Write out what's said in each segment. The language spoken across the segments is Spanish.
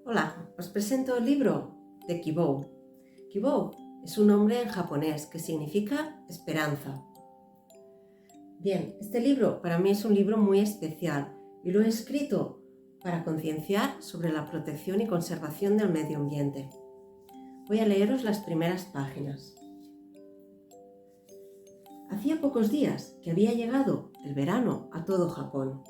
Hola, os presento el libro de Kibou. Kibou es un nombre en japonés que significa esperanza. Bien, este libro para mí es un libro muy especial y lo he escrito para concienciar sobre la protección y conservación del medio ambiente. Voy a leeros las primeras páginas. Hacía pocos días que había llegado el verano a todo Japón.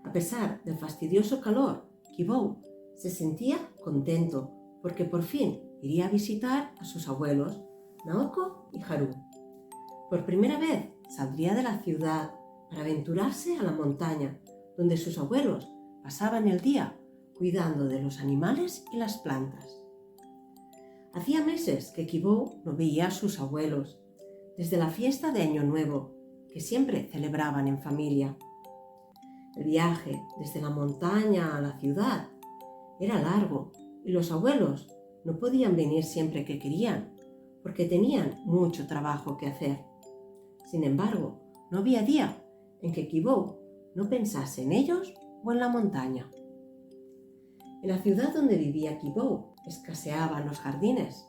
A pesar del fastidioso calor, Kibou se sentía contento porque por fin iría a visitar a sus abuelos, Naoko y Haru. Por primera vez saldría de la ciudad para aventurarse a la montaña, donde sus abuelos pasaban el día cuidando de los animales y las plantas. Hacía meses que Kibou no veía a sus abuelos, desde la fiesta de Año Nuevo, que siempre celebraban en familia. El viaje desde la montaña a la ciudad era largo y los abuelos no podían venir siempre que querían, porque tenían mucho trabajo que hacer. Sin embargo, no había día en que Kibou no pensase en ellos o en la montaña. En la ciudad donde vivía Kibou escaseaban los jardines.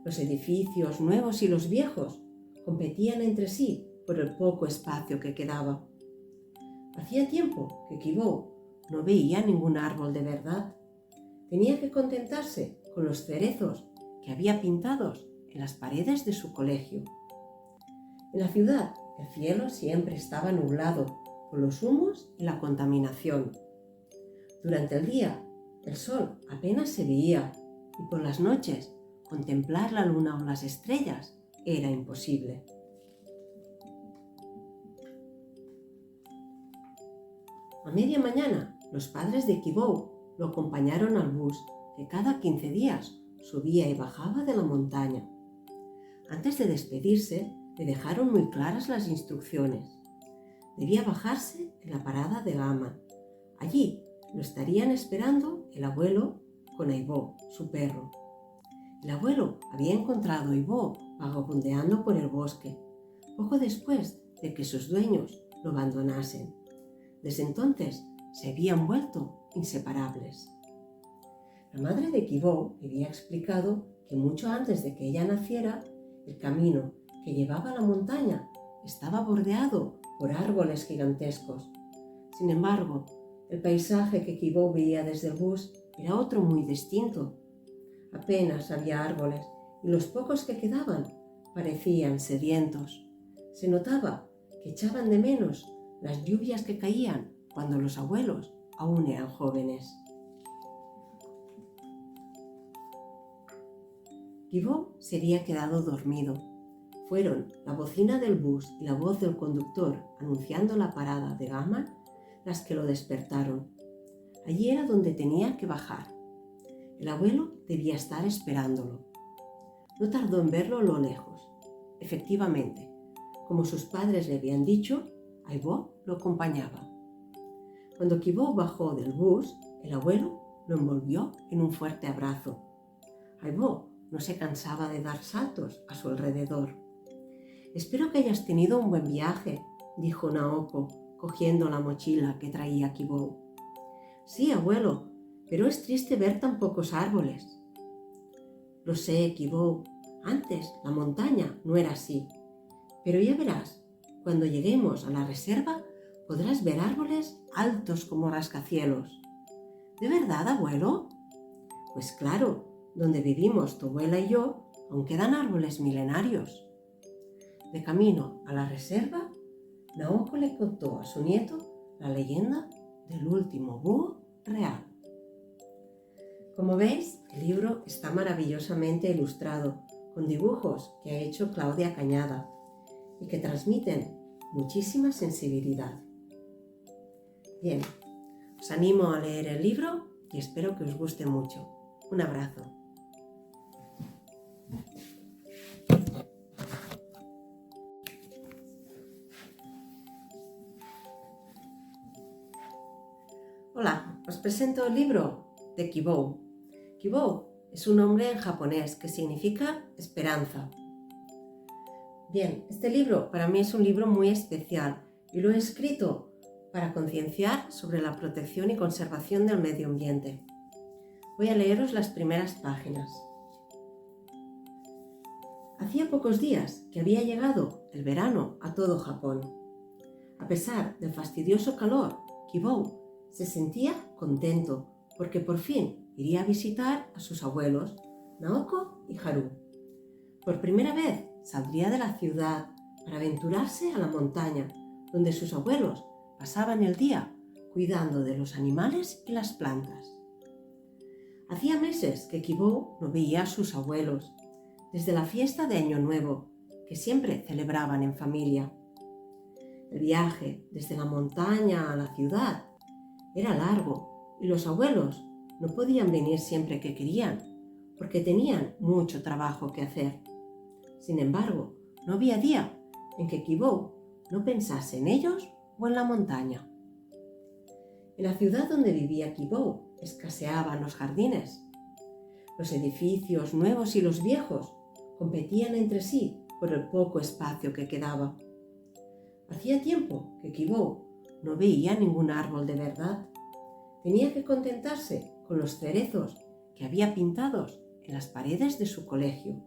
Los edificios nuevos y los viejos competían entre sí por el poco espacio que quedaba. Hacía tiempo que Kibou no veía ningún árbol de verdad. Tenía que contentarse con los cerezos que había pintados en las paredes de su colegio. En la ciudad, el cielo siempre estaba nublado por los humos y la contaminación. Durante el día, el sol apenas se veía y por las noches, contemplar la luna o las estrellas era imposible. A media mañana, los padres de Kibou lo acompañaron al bus que cada 15 días subía y bajaba de la montaña. Antes de despedirse, le dejaron muy claras las instrucciones. Debía bajarse en la parada de Gama. Allí lo estarían esperando el abuelo con Aibó, su perro. El abuelo había encontrado a Aibó vagabundeando por el bosque, poco después de que sus dueños lo abandonasen. Desde entonces se habían vuelto inseparables. La madre de Kibou le había explicado que mucho antes de que ella naciera, el camino que llevaba a la montaña estaba bordeado por árboles gigantescos. Sin embargo, el paisaje que Kibou veía desde el bus era otro muy distinto. Apenas había árboles y los pocos que quedaban parecían sedientos. Se notaba que echaban de menos las lluvias que caían cuando los abuelos aún eran jóvenes. Kibou se había quedado dormido. Fueron la bocina del bus y la voz del conductor anunciando la parada de Gama las que lo despertaron. Allí era donde tenía que bajar. El abuelo debía estar esperándolo. No tardó en verlo a lo lejos. Efectivamente, como sus padres le habían dicho, Aibó lo acompañaba. Cuando Kibou bajó del bus, el abuelo lo envolvió en un fuerte abrazo. Aibó no se cansaba de dar saltos a su alrededor. «Espero que hayas tenido un buen viaje», dijo Naoko, cogiendo la mochila que traía Kibou. «Sí, abuelo, pero es triste ver tan pocos árboles». «Lo sé, Kibou. Antes la montaña no era así. Pero ya verás, cuando lleguemos a la reserva podrás ver árboles altos como rascacielos». «¿De verdad, abuelo?» «Pues claro, donde vivimos tu abuela y yo aún quedan árboles milenarios». De camino a la reserva, Naoko le contó a su nieto la leyenda del último búho real. Como veis, el libro está maravillosamente ilustrado, con dibujos que ha hecho Claudia Cañada y que transmiten muchísima sensibilidad. Bien, os animo a leer el libro y espero que os guste mucho. Un abrazo. Hola, os presento el libro de Kibou. Kibou es un nombre en japonés que significa esperanza. Bien, este libro para mí es un libro muy especial y lo he escrito para concienciar sobre la protección y conservación del medio ambiente. Voy a leeros las primeras páginas. Hacía pocos días que había llegado el verano a todo Japón. A pesar del fastidioso calor, Kibou se sentía contento porque por fin iría a visitar a sus abuelos, Naoko y Haru. Por primera vez saldría de la ciudad para aventurarse a la montaña, donde sus abuelos pasaban el día cuidando de los animales y las plantas. Hacía meses que Kibou no veía a sus abuelos, desde la fiesta de Año Nuevo, que siempre celebraban en familia. El viaje desde la montaña a la ciudad era largo y los abuelos no podían venir siempre que querían, porque tenían mucho trabajo que hacer. Sin embargo, no había día en que Kibou no pensase en ellos o en la montaña. En la ciudad donde vivía Kibou escaseaban los jardines. Los edificios nuevos y los viejos competían entre sí por el poco espacio que quedaba. Hacía tiempo que Kibou no veía ningún árbol de verdad. Tenía que contentarse con los cerezos que había pintados en las paredes de su colegio.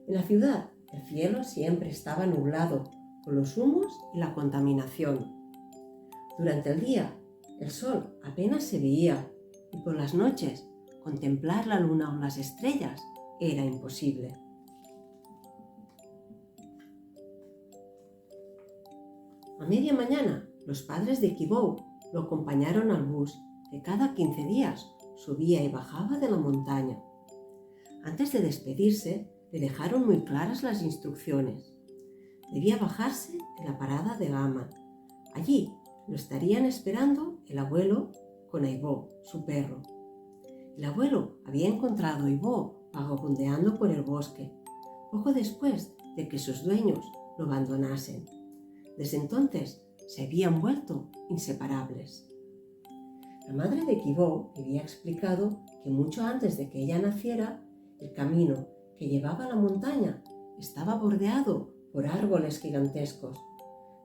En la ciudad el cielo siempre estaba nublado por los humos y la contaminación. Durante el día el sol apenas se veía y por las noches contemplar la luna o las estrellas era imposible. A media mañana los padres de Kibou lo acompañaron al bus que cada 15 días subía y bajaba de la montaña. Antes de despedirse, le dejaron muy claras las instrucciones. Debía bajarse en la parada de Gama. Allí lo estarían esperando el abuelo con Aibó, su perro. El abuelo había encontrado a Aibó vagabundeando por el bosque, poco después de que sus dueños lo abandonasen. Desde entonces se habían vuelto inseparables. La madre de Kibou le había explicado que mucho antes de que ella naciera, el camino que llevaba a la montaña estaba bordeado por árboles gigantescos.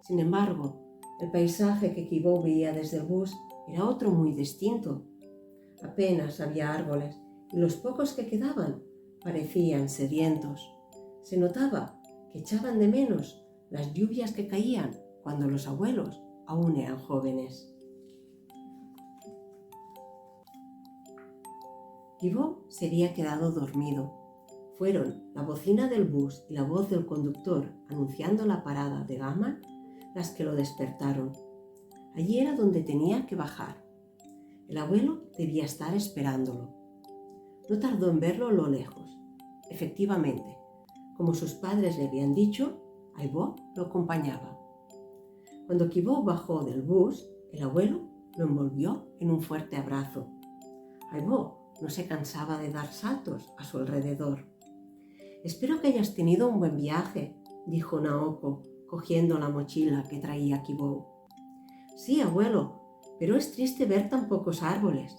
Sin embargo, el paisaje que Kibou veía desde el bus era otro muy distinto. Apenas había árboles y los pocos que quedaban parecían sedientos. Se notaba que echaban de menos las lluvias que caían cuando los abuelos aún eran jóvenes. Kibou se había quedado dormido. Fueron la bocina del bus y la voz del conductor anunciando la parada de Gama las que lo despertaron. Allí era donde tenía que bajar. El abuelo debía estar esperándolo. No tardó en verlo a lo lejos. Efectivamente, como sus padres le habían dicho, Aibó lo acompañaba. Cuando Kibou bajó del bus, el abuelo lo envolvió en un fuerte abrazo. Aibó no se cansaba de dar saltos a su alrededor. «Espero que hayas tenido un buen viaje», dijo Naoko, cogiendo la mochila que traía Kibou. «Sí, abuelo, pero es triste ver tan pocos árboles».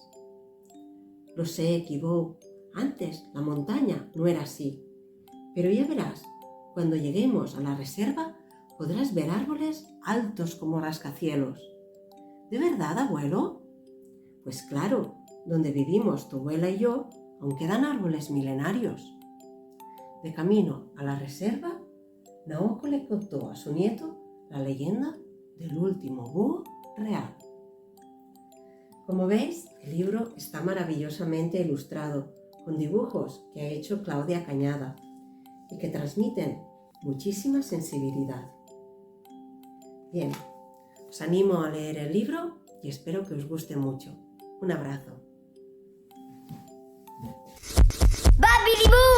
«Lo sé, Kibou. Antes la montaña no era así. Pero ya verás, cuando lleguemos a la reserva podrás ver árboles altos como rascacielos». «¿De verdad, abuelo?» «Pues claro, donde vivimos tu abuela y yo aún quedan árboles milenarios». De camino a la reserva, Naoko le contó a su nieto la leyenda del último búho real. Como veis, el libro está maravillosamente ilustrado, con dibujos que ha hecho Claudia Cañada y que transmiten muchísima sensibilidad. Bien, os animo a leer el libro y espero que os guste mucho. Un abrazo. Babidi Boo!